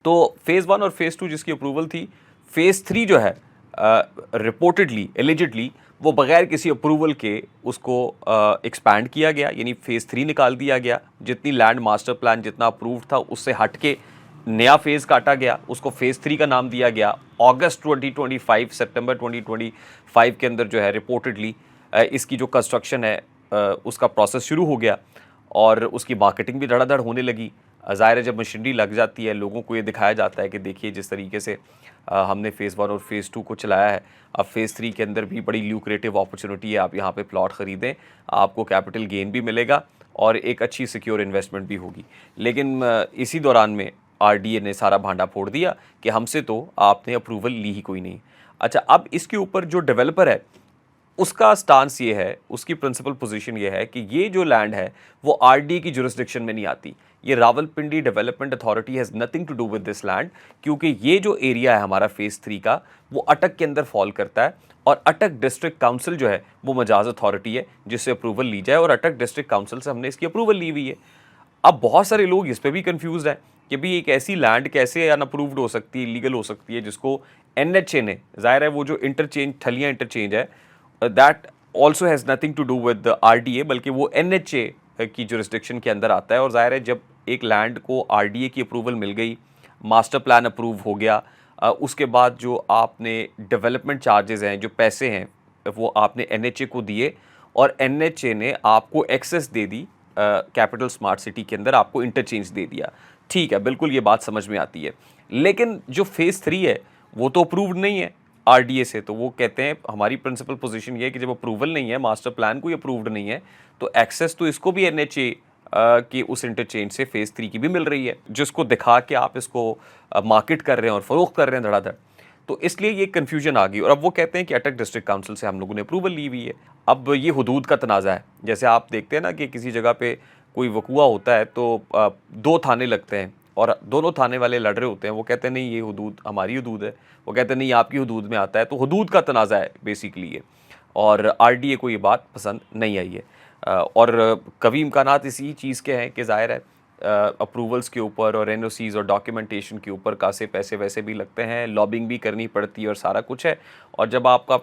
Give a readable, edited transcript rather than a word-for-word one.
तो फेज़ 1 और फेज़ 2 जिसकी अप्रूवल थी, फेज़ 3 जो है रिपोर्टेडली एलिजिडली वो बगैर किसी अप्रूवल के उसको एक्सपैंड किया गया, यानी फेज़ 3 निकाल दिया गया। जितनी लैंड मास्टर प्लान जितना अप्रूव्ड था उससे हट के नया फेज़ काटा गया, उसको फेज़ 3 का नाम दिया गया। अगस्त 2025 सितंबर 2025 के अंदर जो है रिपोर्टेडली इसकी जो कंस्ट्रक्शन है उसका प्रोसेस शुरू हो गया और उसकी मार्केटिंग भी धड़ाधड़ होने लगी। ज़ाहिर है जब मशीनरी लग जाती है, लोगों को ये दिखाया जाता है कि देखिए जिस तरीके से हमने फेज़ 1 और फेज़ 2 को चलाया है, अब फेज़ 3 के अंदर भी बड़ी ल्यूक्रेटिव अपॉर्चुनिटी है, आप यहाँ पे प्लॉट ख़रीदें, आपको कैपिटल गेन भी मिलेगा और एक अच्छी सिक्योर इन्वेस्टमेंट भी होगी। लेकिन इसी दौरान में आरडीए ने सारा भांडा फोड़ दिया कि हमसे तो आपने अप्रूवल ली ही कोई नहीं। अच्छा, अब इसके ऊपर जो डेवलपर है उसका स्टांस ये है, उसकी प्रिंसिपल पोजीशन ये है कि ये जो लैंड है वो आरडीए की जुरिस्डिक्शन में नहीं आती। ये Rawalpindi development authority has nothing to do with this land, क्योंकि ये जो एरिया है हमारा फेज़ 3 का वो अटक के अंदर फॉल करता है और अटक डिस्ट्रिक्ट काउंसिल जो है वो मजाज अथॉरिटी है जिससे अप्रूवल ली जाए और अटक डिस्ट्रिक्ट काउंसिल से हमने इसकी अप्रूवल ली हुई है। अब बहुत सारे लोग इस पर भी कन्फ्यूज हैं कि भाई एक ऐसी लैंड कैसे अनअप्रूव्ड हो सकती है, इलीगल हो सकती है, जिसको एनएचए ने, जाहिर है वो जो इंटरचेंज थलियाँ इंटरचेंज है that also has nothing to do with RDA, बल्कि वो एनएचए की जुरिस्डिक्शन के अंदर आता है। और जाहिर है जब एक लैंड को आरडीए की अप्रूवल मिल गई, मास्टर प्लान अप्रूव हो गया, उसके बाद जो आपने डेवलपमेंट चार्जेस हैं, जो पैसे हैं, वो आपने एनएचए को दिए और एनएचए ने आपको एक्सेस दे दी कैपिटल स्मार्ट सिटी के अंदर, आपको इंटरचेंज दे दिया। ठीक है, बिल्कुल ये बात समझ में आती है। लेकिन जो फेज़ 3 है वो तो अप्रूव्ड नहीं है आरडीए से, तो वो कहते हैं हमारी प्रिंसिपल पोजीशन ये है कि जब अप्रूवल नहीं है, मास्टर प्लान कोई अप्रूव्ड नहीं है, तो एक्सेस तो इसको भी एनएचए की उस इंटरचेंज से फेज़ 3 की भी मिल रही है, जिसको दिखा के आप इसको मार्केट कर रहे हैं और फरोख्त कर रहे हैं धड़ाधड़। तो इसलिए ये कन्फ्यूजन आ गई और अब वो कहते हैं कि अटक डिस्ट्रिक्ट काउंसिल से हम लोगों ने अप्रूवल ली हुई है। अब ये हुदूद का तनाज़ा है, जैसे आप देखते हैं ना कि किसी जगह पे कोई वकूआ होता है तो 2 थाने लगते हैं और दोनों थाने वाले लड़ रहे होते हैं, वो कहते हैं नहीं ये हुदूद हमारी हुदूद है, वो कहते हैं नहीं आपकी हुदूद में आता है। तो हुदूद का तनाज़ा है बेसिकली ये, और आरडीए को ये बात पसंद नहीं आई है। और कभी इम्कानात इसी चीज़ के हैं कि ज़ाहिर है अप्रूवल्स के ऊपर और एनओसीज़ और डॉक्यूमेंटेशन के ऊपर खासे पैसे वैसे भी लगते हैं, लॉबिंग भी करनी पड़ती है और सारा कुछ है। और जब आपका